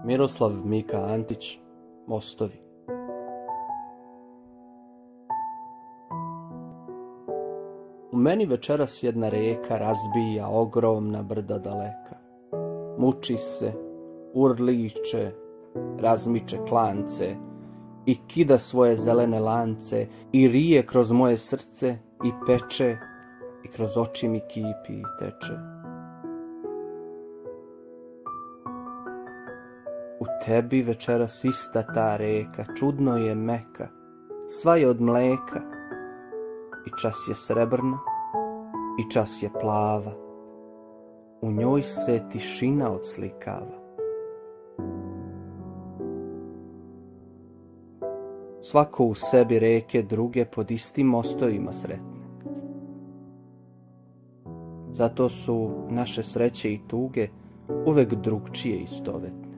Miroslav Mika Antić, Mostovi. U meni večeras jedna reka razbija ogromna brda daleka. Muči se, urliče, razmiče klance i kida svoje zelene lance i rije kroz moje srce i peče i kroz oči mi kipi i teče. U tebi večeras ista ta reka, čudno je meka, sva je od mleka, i čas je srebrna, i čas je plava, u njoj se tišina odslikava. Svako u sebi reke druge pod istim mostovima sretne. Zato su naše sreće i tuge uvek drugčije istovetne.